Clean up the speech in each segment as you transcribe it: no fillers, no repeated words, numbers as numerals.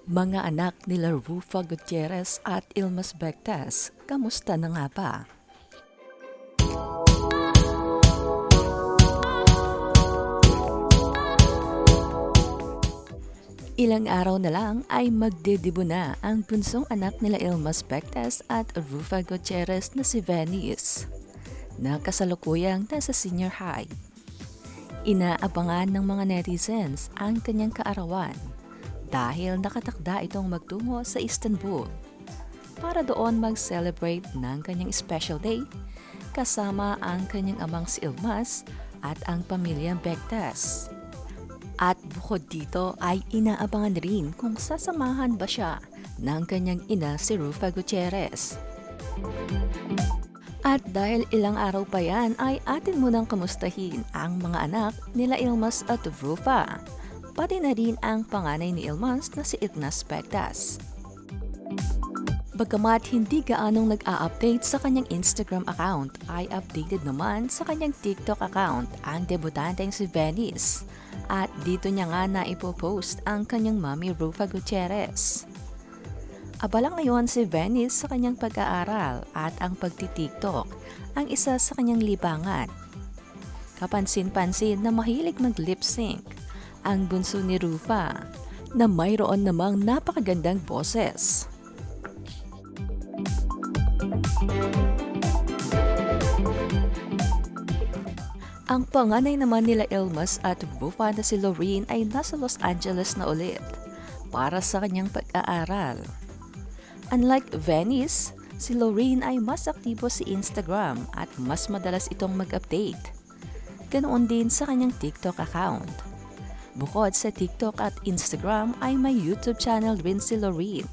Mga anak nila Ruffa Gutierrez at Yilmaz Bektas, kamusta na nga ba? Ilang araw na lang ay magdedebo na ang bunsong anak nila Yilmaz Bektas at Ruffa Gutierrez na si Venice, na kasalukuyang nasa senior high. Inaabangan ng mga netizens ang kanyang kaarawan dahil nakatakda itong magtungo sa Istanbul para doon mag-celebrate ng kanyang special day kasama ang kanyang amang si Yilmaz at ang pamilyang Bektas. At bukod dito ay inaabangan rin kung sasamahan ba siya ng kanyang ina si Ruffa Gutierrez. At dahil ilang araw pa yan ay atin munang kamustahin ang mga anak nila Yilmaz at Ruffa, pati na rin ang panganay ni Yilmaz na si Yilmaz Bektas. Bagamat hindi gaanong nag-a-update sa kanyang Instagram account, ay updated naman sa kanyang TikTok account ang debutanteng si Venice. At dito niya nga na ipopost ang kanyang mami Ruffa Gutierrez. Abala ngayon si Venice sa kanyang pag-aaral at ang pagti-TikTok ang isa sa kanyang libangan. Kapansin-pansin na mahilig mag-lip sync ang bunso ni Ruffa na mayroon namang napakagandang boses. Ang panganay naman nila Yilmaz at Ruffa na si Lorraine ay nasa Los Angeles na ulit para sa kanyang pag-aaral. Unlike Venice, si Lorraine ay mas aktibo sa Instagram at mas madalas itong mag-update. Ganoon din sa kanyang TikTok account. Bukod sa TikTok at Instagram ay may YouTube channel rin si Lorraine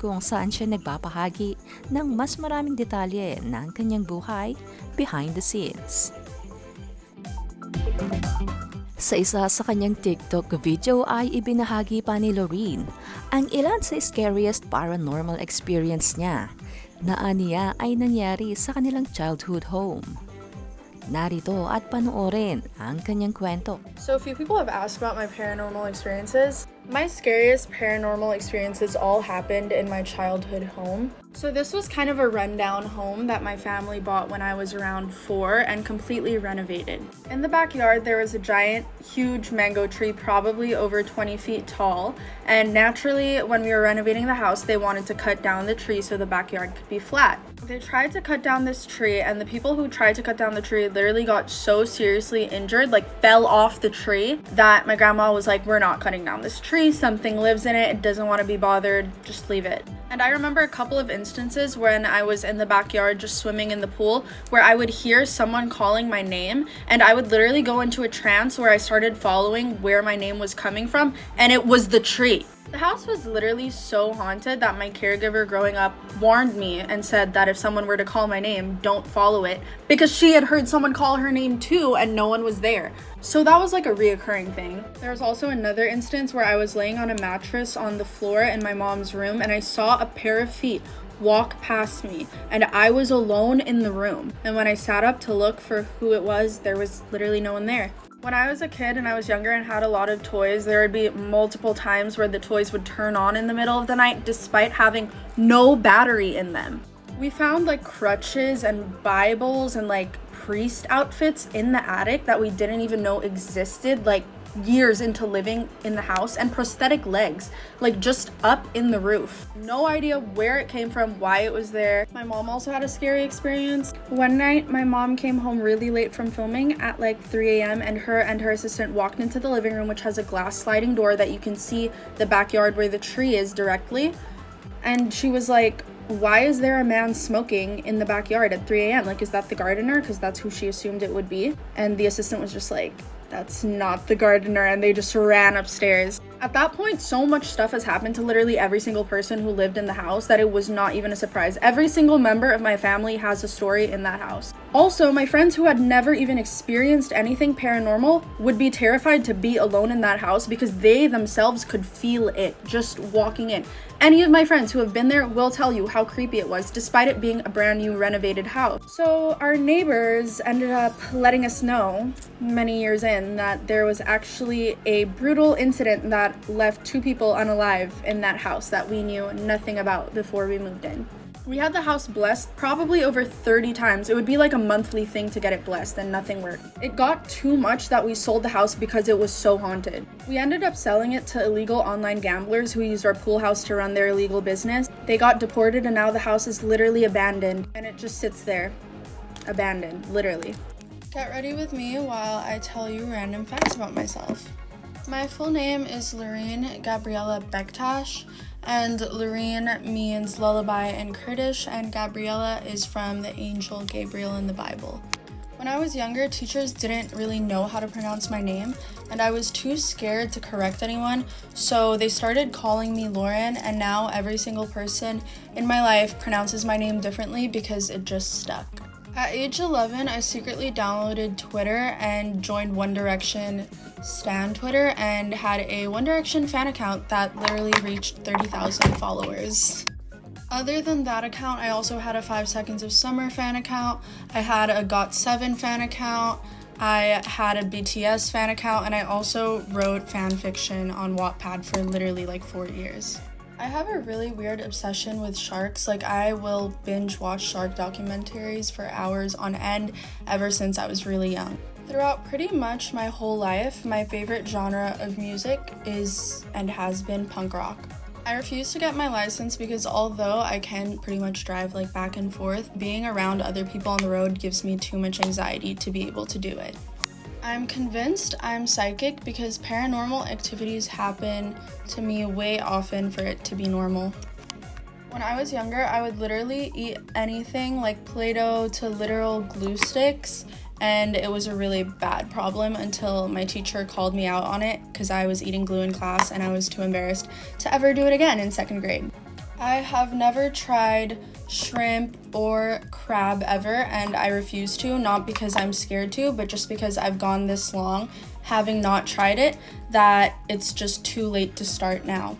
kung saan siya nagpapahagi ng mas maraming detalye ng kanyang buhay behind the scenes. Sa isa sa kanyang TikTok video ay ibinahagi pa ni Lorraine ang ilan sa scariest paranormal experience niya na aniya ay nangyari sa kanilang childhood home. Narito at panoorin ang kanyang kwento. So a few people have asked about my paranormal experiences. My scariest paranormal experiences all happened in my childhood home. So this was kind of a rundown home that my family bought when I was around 4 and completely renovated. In the backyard, there was a giant, huge mango tree, probably over 20 feet tall. And naturally, when we were renovating the house, they wanted to cut down the tree so the backyard could be flat. They tried to cut down this tree, and the people who tried to cut down the tree literally got so seriously injured, like fell off the tree, that my grandma was like, "We're not cutting down this tree. Something lives in it. It doesn't want to be bothered. Just leave it." And I remember a couple of instances when I was in the backyard just swimming in the pool where I would hear someone calling my name, and I would literally go into a trance where I started following where my name was coming from, and it was the tree. The house was literally so haunted that my caregiver growing up warned me and said that if someone were to call my name, don't follow it, because she had heard someone call her name too and no one was there. So that was like a reoccurring thing. There was also another instance where I was laying on a mattress on the floor in my mom's room and I saw a pair of feet walk past me and I was alone in the room. And when I sat up to look for who it was, there was literally no one there. When I was a kid and I was younger and had a lot of toys, there would be multiple times where the toys would turn on in the middle of the night despite having no battery in them. We found like crutches and Bibles and like priest outfits in the attic that we didn't even know existed, like years into living in the house, and prosthetic legs, like just up in the roof. No idea where it came from, why it was there. My mom also had a scary experience. One night, my mom came home really late from filming at like 3 a.m. and her assistant walked into the living room, which has a glass sliding door that you can see the backyard where the tree is directly. And she was like, "Why is there a man smoking in the backyard at 3 a.m.? Like, is that the gardener?" Because that's who she assumed it would be. And the assistant was just like, "That's not the gardener," and they just ran upstairs. At that point, so much stuff has happened to literally every single person who lived in the house that it was not even a surprise. Every single member of my family has a story in that house. Also, my friends who had never even experienced anything paranormal would be terrified to be alone in that house because they themselves could feel it just walking in. Any of my friends who have been there will tell you how creepy it was, despite it being a brand new renovated house. So our neighbors ended up letting us know many years in that there was actually a brutal incident that that left 2 people unalive in that house that we knew nothing about before we moved in. We had the house blessed probably over 30 times. It would be like a monthly thing to get it blessed and nothing worked. It got too much that we sold the house because it was so haunted. We ended up selling it to illegal online gamblers who used our pool house to run their illegal business. They got deported and now the house is literally abandoned and it just sits there. Abandoned, literally. Get ready with me while I tell you random facts about myself. My full name is Loreen Gabriella Bektas, and Loreen means lullaby in Kurdish, and Gabriella is from the angel Gabriel in the Bible. When I was younger, teachers didn't really know how to pronounce my name, and I was too scared to correct anyone, so they started calling me Lauren, and now every single person in my life pronounces my name differently because it just stuck. At age 11, I secretly downloaded Twitter and joined One Direction Stan Twitter and had a One Direction fan account that literally reached 30,000 followers. Other than that account, I also had a 5 Seconds of Summer fan account, I had a GOT7 fan account, I had a BTS fan account, and I also wrote fan fiction on Wattpad for literally like 4 years. I have a really weird obsession with sharks. Like, I will binge watch shark documentaries for hours on end ever since I was really young. Throughout pretty much my whole life, my favorite genre of music is and has been punk rock. I refuse to get my license because although I can pretty much drive like back and forth, being around other people on the road gives me too much anxiety to be able to do it. I'm convinced I'm psychic because paranormal activities happen to me way often for it to be normal. When I was younger, I would literally eat anything like Play-Doh to literal glue sticks, and it was a really bad problem until my teacher called me out on it because I was eating glue in class and I was too embarrassed to ever do it again in 2nd grade. I have never tried shrimp or crab ever, and I refuse to, not because I'm scared to, but just because I've gone this long having not tried it that it's just too late to start now.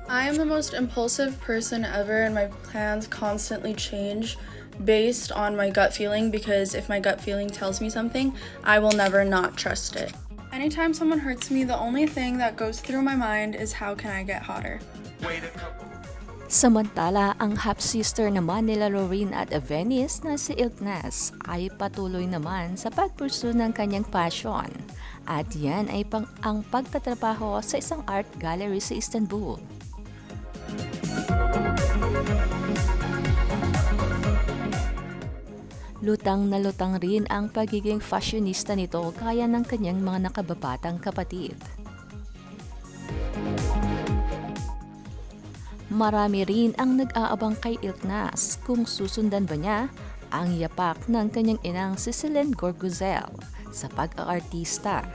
I am the most impulsive person ever, and my plans constantly change based on my gut feeling, because if my gut feeling tells me something, I will never not trust it. Anytime someone hurts me, the only thing that goes through my mind is how can I get hotter? Samantala, ang half-sister naman nila Loreen at Venice na si Yilmaz ay patuloy naman sa pagpursue ng kanyang passion. At yan ay ang pagtatrabaho sa isang art gallery sa Istanbul. Lutang na lutang rin ang pagiging fashionista nito gaya ng kanyang mga nakababatang kapatid. Marami rin ang nag-aabang kay Yilmaz kung susundan ba niya ang yapak ng kanyang inang si Gorguzel sa pag-aartista.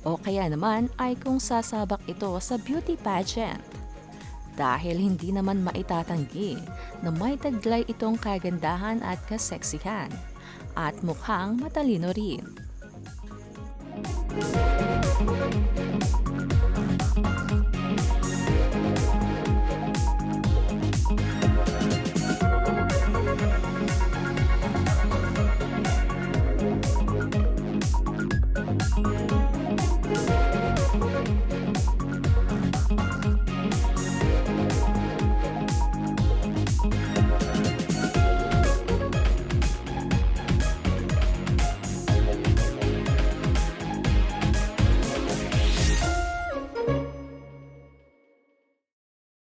O kaya naman ay kung sasabak ito sa beauty pageant. Dahil hindi naman maitatanggi na may taglay itong kagandahan at kaseksihan at mukhang matalino rin.